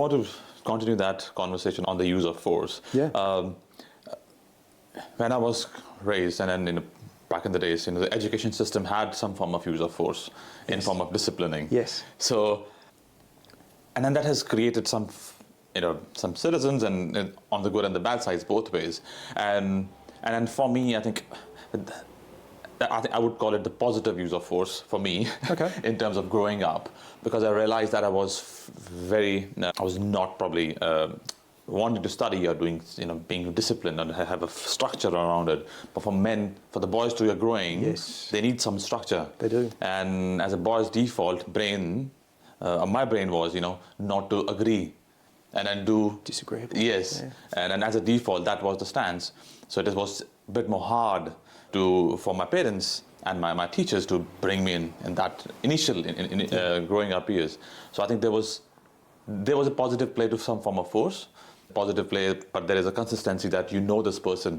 want to continue that conversation on the use of force. Yeah. When I was raised, and then back in the days, the education system had some form of use of force in form of disciplining. Yes. So, and then that has created some citizens, and on the good and the bad sides, both ways. And then for me, I think I would call it the positive use of force for me. Okay. In terms of growing up, because I realized that I was not probably wanting to study or being disciplined and have a structure around it. But for the boys who are growing, yes, they need some structure. They do. And as a boy's default brain, my brain was, not to agree and then do disagreeable. Yes. Yeah. And as a default, that was the stance. So it was a bit more hard for my parents and my teachers to bring me in that initial growing up years. So I think there was a positive play to some form of force, positive play, but there is a consistency that this person.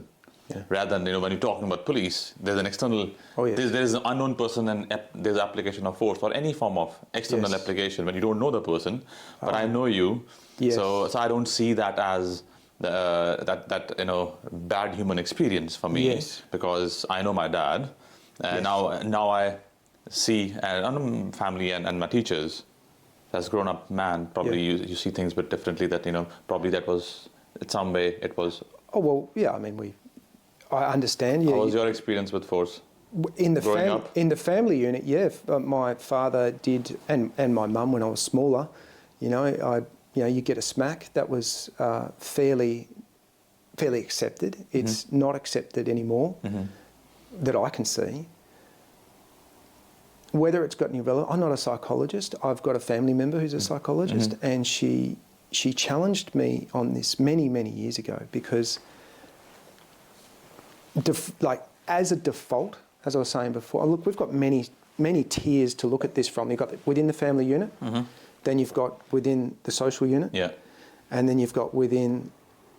Yeah. Rather than when you're talking about police, there's an external. Oh, yes. There's an unknown person, and there's application of force or any form of external yes. application when you don't know the person, but I know you. Yes. So I don't see that as bad human experience for me. Yes. Because I know my dad, and yes. now I see family and my teachers. As grown up man, probably you see things a bit differently. That probably that was in some way it was. Oh well, yeah. I mean I understand. How was your experience with force? In the family unit, my father did, and my mum when I was smaller. You get a smack. That was fairly accepted. It's not accepted anymore that I can see. Whether it's got any relevance, I'm not a psychologist. I've got a family member who's a psychologist, and she challenged me on this many, many years ago because, as a default, as I was saying before, look, we've got many tiers to look at this from. You've got within the family unit, then you've got within the social unit, and then you've got within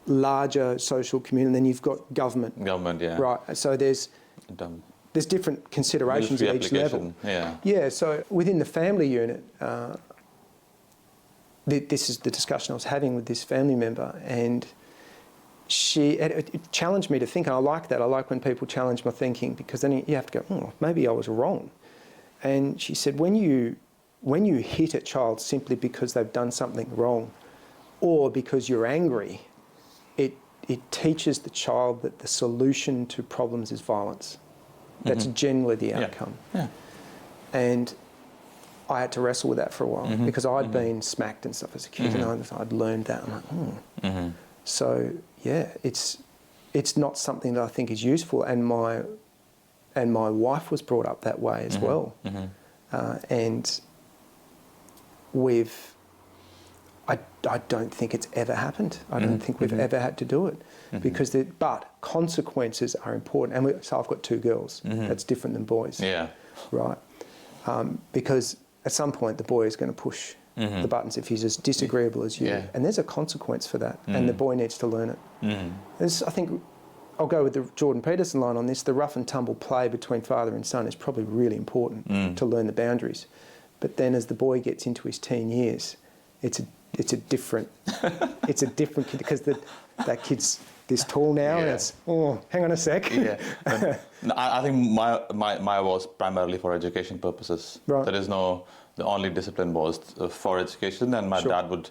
larger social community, and then you've got government. Government, yeah. Right, so there's different considerations at each level. Yeah, so within the family unit, this is the discussion I was having with this family member, and it challenged me to think, and I like that. I like when people challenge my thinking, because then you have to go, maybe I was wrong. And she said, when you hit a child simply because they've done something wrong, or because you're angry, it teaches the child that the solution to problems is violence. That's generally the outcome. Yeah. And I had to wrestle with that for a while because I'd been smacked and stuff as a kid, and I'd learned that. I'm like, So yeah, it's not something that I think is useful, and my wife was brought up that way as well, and I don't think it's ever happened. I don't think we've ever had to do it, but consequences are important. And so I've got two girls. That's different than boys. Yeah. Right. Because at some point the boy is going to push the buttons if he's as disagreeable as you, and there's a consequence for that, and the boy needs to learn it. I think I'll go with the Jordan Peterson line on this. The rough and tumble play between father and son is probably really important to learn the boundaries. But then as the boy gets into his teen years, it's a different kid, because that kid's this tall now, and it's, hang on a sec. I think my was primarily for education purposes. Right. There is the only discipline was for education, and my dad would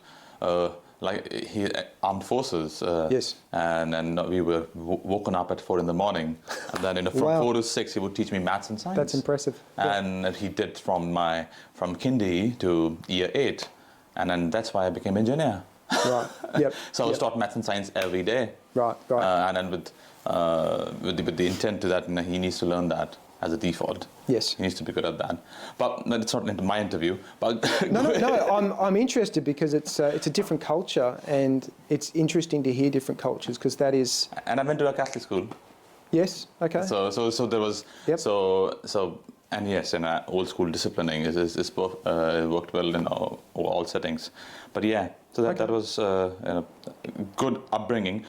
he armed forces. Yes. And we were woken up at 4 a.m, and then from 4 to 6 he would teach me maths and science. That's impressive. And he did from kindy to year 8, and then that's why I became engineer. Right. Yep. So I was taught maths and science every day. Right. And then with the intent to that, he needs to learn that as a default. Yes. He needs to be good at that. But it's not into my interview. But no. I'm interested because it's a different culture, and it's interesting to hear different cultures, because that is. And I went to a Catholic school. Yes. Okay. So there was. Yep. And yes, and old school disciplining is worked well in all settings. But yeah, so that was a good upbringing.